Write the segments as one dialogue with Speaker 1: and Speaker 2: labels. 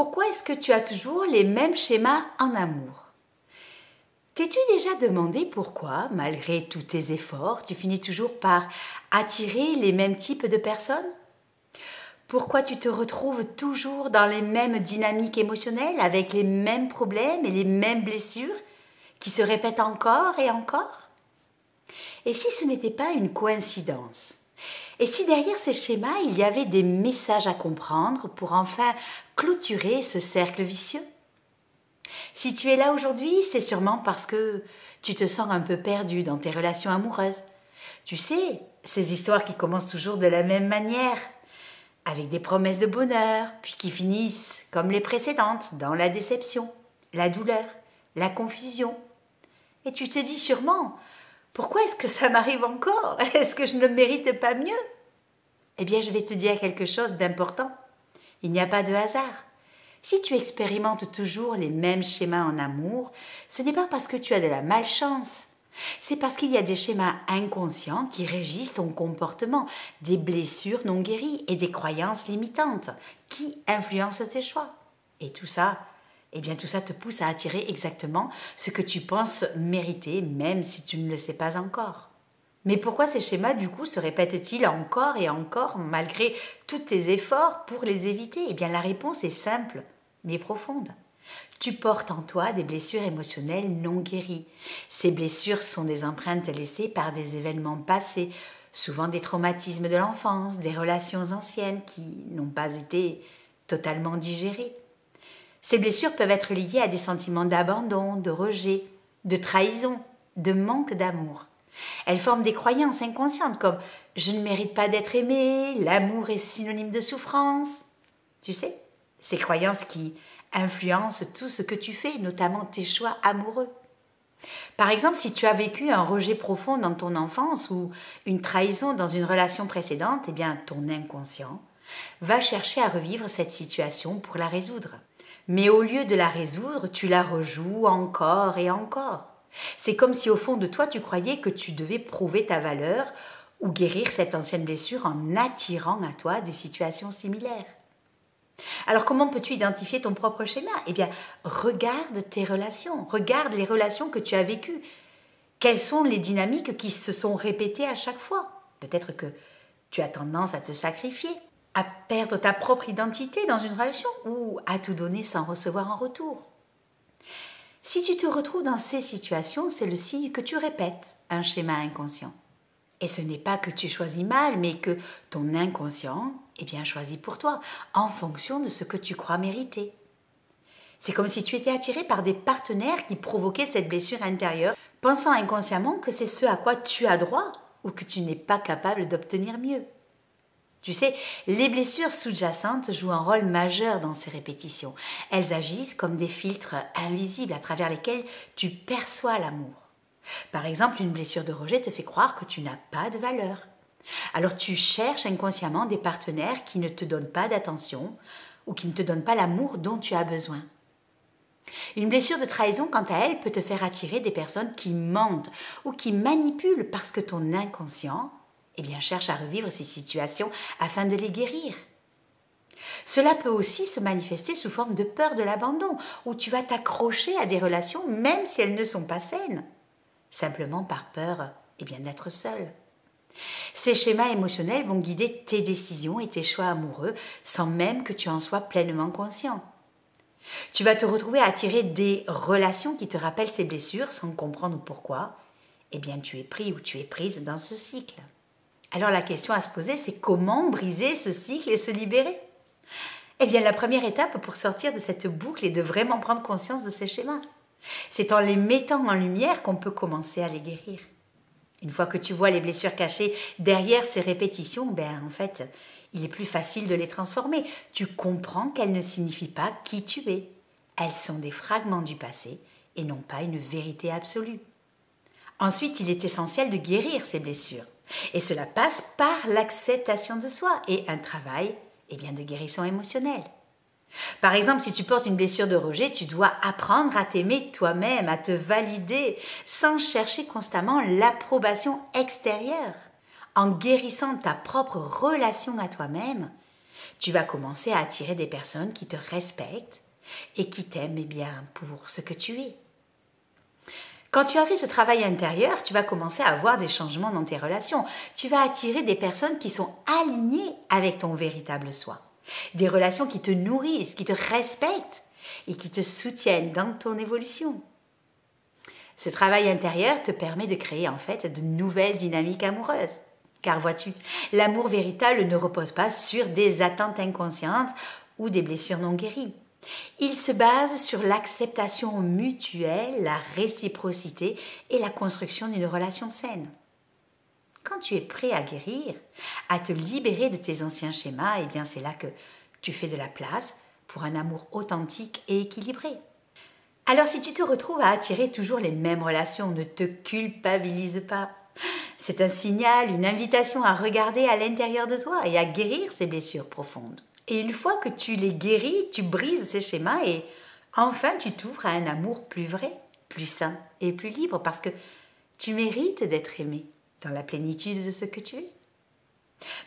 Speaker 1: Pourquoi est-ce que tu as toujours les mêmes schémas en amour? T'es-tu déjà demandé pourquoi, malgré tous tes efforts, tu finis toujours par attirer les mêmes types de personnes? Pourquoi tu te retrouves toujours dans les mêmes dynamiques émotionnelles, avec les mêmes problèmes et les mêmes blessures qui se répètent encore et encore? Et si ce n'était pas une coïncidence? Et si derrière ces schémas, il y avait des messages à comprendre pour enfin clôturer ce cercle vicieux? Si tu es là aujourd'hui, c'est sûrement parce que tu te sens un peu perdu dans tes relations amoureuses. Tu sais, ces histoires qui commencent toujours de la même manière, avec des promesses de bonheur, puis qui finissent comme les précédentes, dans la déception, la douleur, la confusion. Et tu te dis sûrement, pourquoi est-ce que ça m'arrive encore? Est-ce que je ne mérite pas mieux? Eh bien, je vais te dire quelque chose d'important. Il n'y a pas de hasard. Si tu expérimentes toujours les mêmes schémas en amour, ce n'est pas parce que tu as de la malchance. C'est parce qu'il y a des schémas inconscients qui régissent ton comportement, des blessures non guéries et des croyances limitantes qui influencent tes choix. Et tout ça, tout ça te pousse à attirer exactement ce que tu penses mériter, même si tu ne le sais pas encore. Mais pourquoi ces schémas, du coup, se répètent-ils encore et encore, malgré tous tes efforts pour les éviter? Eh bien, la réponse est simple, mais profonde. Tu portes en toi des blessures émotionnelles non guéries. Ces blessures sont des empreintes laissées par des événements passés, souvent des traumatismes de l'enfance, des relations anciennes qui n'ont pas été totalement digérées. Ces blessures peuvent être liées à des sentiments d'abandon, de rejet, de trahison, de manque d'amour. Elles forment des croyances inconscientes comme « je ne mérite pas d'être aimé »,« l'amour est synonyme de souffrance ». Tu sais, ces croyances qui influencent tout ce que tu fais, notamment tes choix amoureux. Par exemple, si tu as vécu un rejet profond dans ton enfance ou une trahison dans une relation précédente, eh bien ton inconscient va chercher à revivre cette situation pour la résoudre. Mais au lieu de la résoudre, tu la rejoues encore et encore. C'est comme si au fond de toi, tu croyais que tu devais prouver ta valeur ou guérir cette ancienne blessure en attirant à toi des situations similaires. Alors comment peux-tu identifier ton propre schéma? Eh bien, regarde tes relations, regarde les relations que tu as vécues. Quelles sont les dynamiques qui se sont répétées à chaque fois? Peut-être que tu as tendance à te sacrifier, à perdre ta propre identité dans une relation ou à tout donner sans recevoir en retour. Si tu te retrouves dans ces situations, c'est le signe que tu répètes un schéma inconscient. Et ce n'est pas que tu choisis mal, mais que ton inconscient choisit pour toi, en fonction de ce que tu crois mériter. C'est comme si tu étais attiré par des partenaires qui provoquaient cette blessure intérieure, pensant inconsciemment que c'est ce à quoi tu as droit ou que tu n'es pas capable d'obtenir mieux. Tu sais, les blessures sous-jacentes jouent un rôle majeur dans ces répétitions. Elles agissent comme des filtres invisibles à travers lesquels tu perçois l'amour. Par exemple, une blessure de rejet te fait croire que tu n'as pas de valeur. Alors tu cherches inconsciemment des partenaires qui ne te donnent pas d'attention ou qui ne te donnent pas l'amour dont tu as besoin. Une blessure de trahison, quant à elle, peut te faire attirer des personnes qui mentent ou qui manipulent parce que ton inconscient cherche à revivre ces situations afin de les guérir. Cela peut aussi se manifester sous forme de peur de l'abandon, où tu vas t'accrocher à des relations même si elles ne sont pas saines, simplement par peur d'être seul. Ces schémas émotionnels vont guider tes décisions et tes choix amoureux sans même que tu en sois pleinement conscient. Tu vas te retrouver à attirer des relations qui te rappellent ces blessures sans comprendre pourquoi. Tu es pris ou tu es prise dans ce cycle. Alors la question à se poser, c'est comment briser ce cycle et se libérer? La première étape pour sortir de cette boucle est de vraiment prendre conscience de ces schémas. C'est en les mettant en lumière qu'on peut commencer à les guérir. Une fois que tu vois les blessures cachées derrière ces répétitions, il est plus facile de les transformer. Tu comprends qu'elles ne signifient pas qui tu es. Elles sont des fragments du passé et non pas une vérité absolue. Ensuite, il est essentiel de guérir ces blessures. Et cela passe par l'acceptation de soi et un travail de guérison émotionnelle. Par exemple, si tu portes une blessure de rejet, tu dois apprendre à t'aimer toi-même, à te valider, sans chercher constamment l'approbation extérieure. En guérissant ta propre relation à toi-même, Tu vas commencer à attirer des personnes qui te respectent et qui t'aiment bien pour ce que tu es. Quand tu as fait ce travail intérieur, tu vas commencer à voir des changements dans tes relations. Tu vas attirer des personnes qui sont alignées avec ton véritable soi. Des relations qui te nourrissent, qui te respectent et qui te soutiennent dans ton évolution. Ce travail intérieur te permet de créer en fait de nouvelles dynamiques amoureuses. Car vois-tu, l'amour véritable ne repose pas sur des attentes inconscientes ou des blessures non guéries. Il se base sur l'acceptation mutuelle, la réciprocité et la construction d'une relation saine. Quand tu es prêt à guérir, à te libérer de tes anciens schémas, eh bien c'est là que tu fais de la place pour un amour authentique et équilibré. Alors si tu te retrouves à attirer toujours les mêmes relations, ne te culpabilise pas. C'est un signal, une invitation à regarder à l'intérieur de toi et à guérir ces blessures profondes. Et une fois que tu les guéris, tu brises ces schémas et enfin tu t'ouvres à un amour plus vrai, plus sain et plus libre parce que tu mérites d'être aimé dans la plénitude de ce que tu es.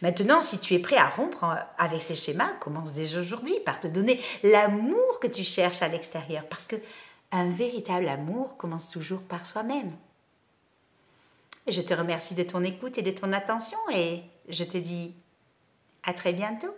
Speaker 1: Maintenant, si tu es prêt à rompre avec ces schémas, commence dès aujourd'hui par te donner l'amour que tu cherches à l'extérieur parce que un véritable amour commence toujours par soi-même. Je te remercie de ton écoute et de ton attention et je te dis à très bientôt.